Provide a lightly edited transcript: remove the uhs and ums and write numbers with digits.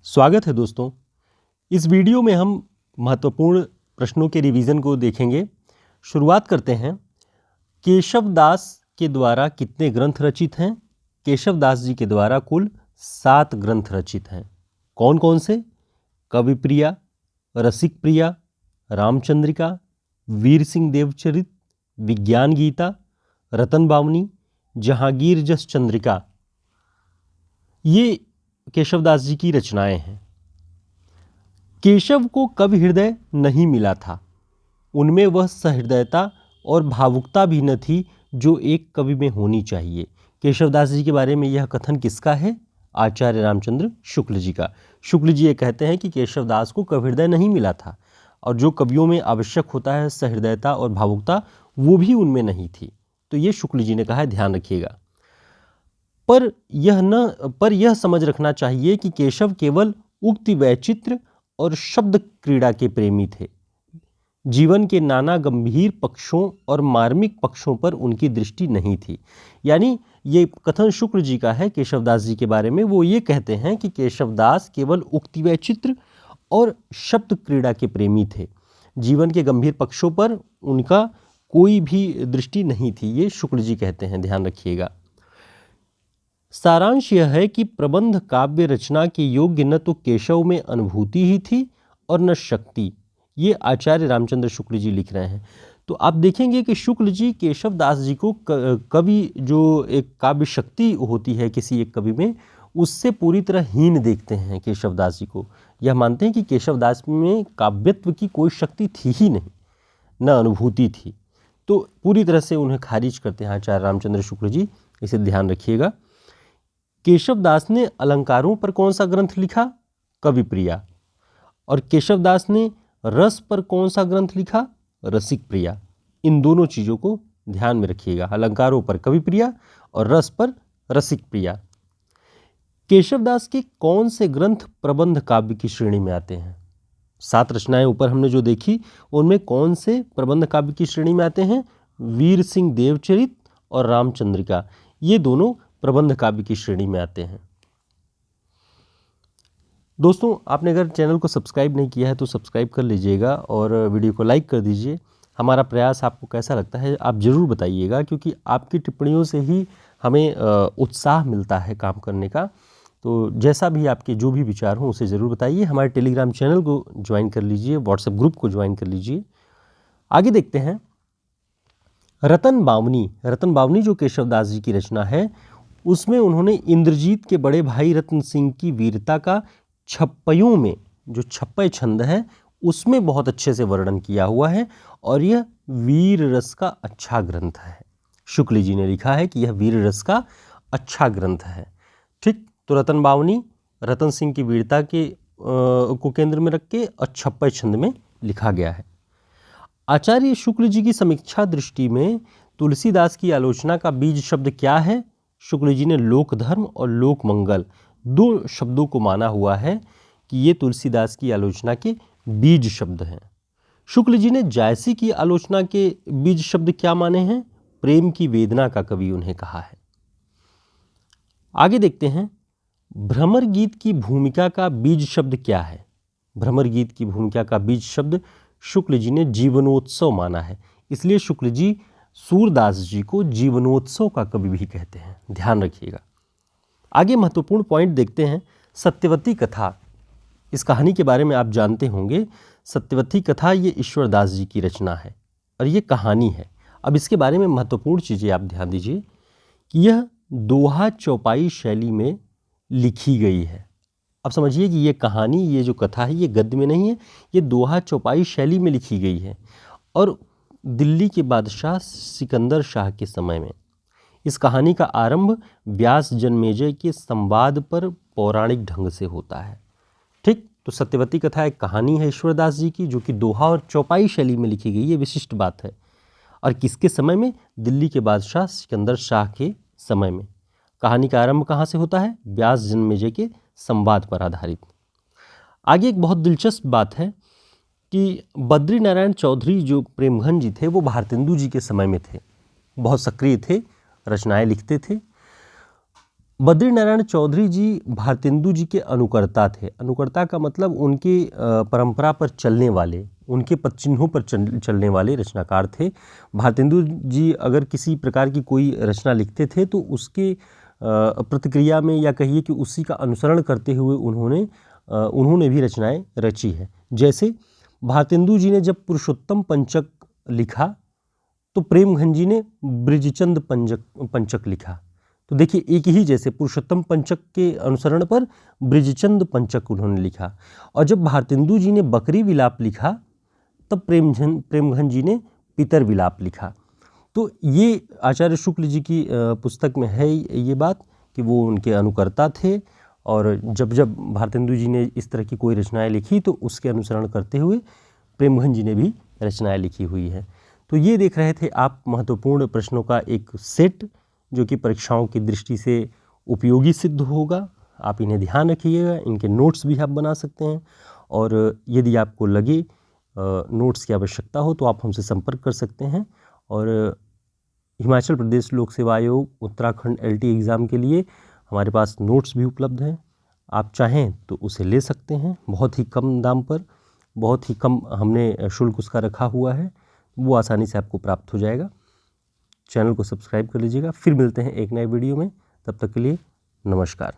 स्वागत है दोस्तों। इस वीडियो में हम महत्वपूर्ण प्रश्नों के रिवीजन को देखेंगे। शुरुआत करते हैं। केशव दास के द्वारा कितने ग्रंथ रचित हैं? केशव दास जी के द्वारा कुल 7 ग्रंथ रचित हैं। कौन कौन से? कविप्रिया, रसिक प्रिया, रामचंद्रिका, वीर सिंह देवचरित, विज्ञान गीता, रतन बावनी, जहांगीर जस चंद्रिका। ये केशवदास जी की रचनाएं हैं। केशव को कवि हृदय नहीं मिला था। उनमें वह सहृदयता और भावुकता भी न थी जो एक कवि में होनी चाहिए। केशवदास जी के बारे में यह कथन किसका है? आचार्य रामचंद्र शुक्ल जी का। शुक्ल जी ये कहते हैं कि केशवदास को कवि हृदय नहीं मिला था और जो कवियों में आवश्यक होता है सहृदयता और भावुकता, वो भी उनमें नहीं थी। तो ये शुक्ल जी ने कहा है, ध्यान रखिएगा। पर यह समझ रखना चाहिए कि केशव केवल उक्ति वैचित्र और शब्द क्रीड़ा के प्रेमी थे। जीवन के नाना गंभीर पक्षों और मार्मिक पक्षों पर उनकी दृष्टि नहीं थी। यानी ये कथन शुक्ल जी का है केशवदास जी के बारे में। वो ये कहते हैं कि केशवदास केवल उक्ति वैचित्र और शब्द क्रीड़ा के प्रेमी थे। जीवन के गंभीर पक्षों पर उनका कोई भी दृष्टि नहीं थी। ये शुक्ल जी कहते हैं, ध्यान रखिएगा। सारांश यह है कि प्रबंध काव्य रचना के योग्य न तो केशव में अनुभूति ही थी और न शक्ति। ये आचार्य रामचंद्र शुक्ल जी लिख रहे हैं। तो आप देखेंगे कि शुक्ल जी केशवदास जी को कवि जो एक काव्य शक्ति होती है किसी एक कवि में, उससे पूरी तरह हीन देखते हैं केशवदास जी को। यह मानते हैं कि केशवदास में काव्यत्व की कोई शक्ति थी ही नहीं, न अनुभूति थी। तो पूरी तरह से उन्हें खारिज करते हैं आचार्य रामचंद्र शुक्ल जी। इसे ध्यान रखिएगा। केशवदास ने अलंकारों पर कौन सा ग्रंथ लिखा? कविप्रिया। और केशवदास ने रस पर कौन सा ग्रंथ लिखा? रसिक प्रिया। इन दोनों चीजों को ध्यान में रखिएगा। अलंकारों पर कविप्रिया और रस पर रसिक प्रिया। केशवदास के कौन से ग्रंथ प्रबंध काव्य की श्रेणी में आते हैं? 7 रचनाएं ऊपर हमने जो देखी, उनमें कौन से प्रबंध काव्य की श्रेणी में आते हैं? वीर सिंह देवचरित और रामचंद्रिका। ये दोनों प्रबंध काव्य की श्रेणी में आते हैं। दोस्तों, आपने अगर चैनल को सब्सक्राइब नहीं किया है तो सब्सक्राइब कर लीजिएगा और वीडियो को लाइक कर दीजिए। हमारा प्रयास आपको कैसा लगता है आप ज़रूर बताइएगा, क्योंकि आपकी टिप्पणियों से ही हमें उत्साह मिलता है काम करने का। तो जैसा भी आपके जो भी विचार हों उसे ज़रूर बताइए। हमारे टेलीग्राम चैनल को ज्वाइन कर लीजिए, व्हाट्सएप ग्रुप को ज्वाइन कर लीजिए। आगे देखते हैं। रतन बावनी जो केशवदास जी की रचना है, उसमें उन्होंने इंद्रजीत के बड़े भाई रतन सिंह की वीरता का छप्पयों में, जो छप्पय छंद है, उसमें बहुत अच्छे से वर्णन किया हुआ है और यह वीर रस का अच्छा ग्रंथ है। शुक्ल जी ने लिखा है कि यह वीर रस का अच्छा ग्रंथ है। ठीक, तो रतन बावनी रतन सिंह की वीरता को केंद्र में रख के और छप्पय छंद में लिखा गया है। आचार्य शुक्ल जी की समीक्षा दृष्टि में तुलसीदास की आलोचना का बीज शब्द क्या है? शुक्ल जी ने लोक धर्म और लोक मंगल 2 शब्दों को माना हुआ है कि ये तुलसीदास की आलोचना के बीज शब्द हैं। शुक्ल जी ने जायसी की आलोचना के बीज शब्द क्या माने हैं? प्रेम की वेदना का कवि उन्हें कहा है। आगे देखते हैं। भ्रमर गीत की भूमिका का बीज शब्द क्या है? भ्रमर गीत की भूमिका का बीज शब्द शुक्ल जी ने जीवनोत्सव माना है। इसलिए शुक्ल जी सूरदास जी को जीवनोत्सव का कवि भी कहते हैं, ध्यान रखिएगा। आगे महत्वपूर्ण पॉइंट देखते हैं। सत्यवती कथा, इस कहानी के बारे में आप जानते होंगे। सत्यवती कथा ये ईश्वरदास जी की रचना है और ये कहानी है। अब इसके बारे में महत्वपूर्ण चीज़ें आप ध्यान दीजिए कि यह दोहा चौपाई शैली में लिखी गई है। अब समझिए कि ये कहानी, ये जो कथा है, ये गद्य में नहीं है, ये दोहा चौपाई शैली में लिखी गई है और दिल्ली के बादशाह सिकंदर शाह के समय में। इस कहानी का आरंभ व्यास जन्मेजय के संवाद पर पौराणिक ढंग से होता है। ठीक, तो सत्यवती कथा एक कहानी है ईश्वरदास जी की, जो कि दोहा और चौपाई शैली में लिखी गई। ये विशिष्ट बात है। और किसके समय में? दिल्ली के बादशाह सिकंदर शाह के समय में। कहानी का आरंभ कहाँ से होता है? व्यास जन्मेजय के संवाद पर आधारित। आगे एक बहुत दिलचस्प बात है कि बद्री नारायण चौधरी जो प्रेमघन जी थे, वो भारतेंदु जी के समय में थे, बहुत सक्रिय थे, रचनाएं लिखते थे। बद्रीनारायण चौधरी जी भारतेंदु जी के अनुकर्ता थे। अनुकर्ता का मतलब उनके परंपरा पर चलने वाले, उनके पदचिन्हों पर चलने वाले रचनाकार थे। भारतेंदु जी अगर किसी प्रकार की कोई रचना लिखते थे तो उसके प्रतिक्रिया में या कहिए कि उसी का अनुसरण करते हुए उन्होंने भी रचनाएं रची है। जैसे भारतेंदु जी ने जब पुरुषोत्तम पंचक लिखा तो प्रेमघन जी ने ब्रिजचंद पंचक लिखा। तो देखिए एक ही जैसे पुरुषोत्तम पंचक के अनुसरण पर ब्रिजचंद पंचक उन्होंने लिखा, और जब भारतेंदु जी ने बकरी विलाप लिखा तब प्रेमघन जी ने पितर विलाप लिखा। तो ये आचार्य शुक्ल जी की पुस्तक में है ये बात कि वो उनके अनुकर्ता थे, और जब जब भारतेंदु जी ने इस तरह की कोई रचनाएं लिखी तो उसके अनुसरण करते हुए प्रेमघन जी ने भी रचनाएं लिखी हुई है। तो ये देख रहे थे आप महत्वपूर्ण प्रश्नों का एक सेट जो कि परीक्षाओं की दृष्टि से उपयोगी सिद्ध होगा। आप इन्हें ध्यान रखिएगा, इनके नोट्स भी आप बना सकते हैं, और यदि आपको लगे नोट्स की आवश्यकता हो तो आप हमसे संपर्क कर सकते हैं। और हिमाचल प्रदेश लोक सेवा आयोग उत्तराखंड LT एग्ज़ाम के लिए हमारे पास नोट्स भी उपलब्ध हैं, आप चाहें तो उसे ले सकते हैं। बहुत ही कम दाम पर, बहुत ही कम हमने शुल्क उसका रखा हुआ है, वो आसानी से आपको प्राप्त हो जाएगा। चैनल को सब्सक्राइब कर लीजिएगा। फिर मिलते हैं एक नए वीडियो में, तब तक के लिए नमस्कार।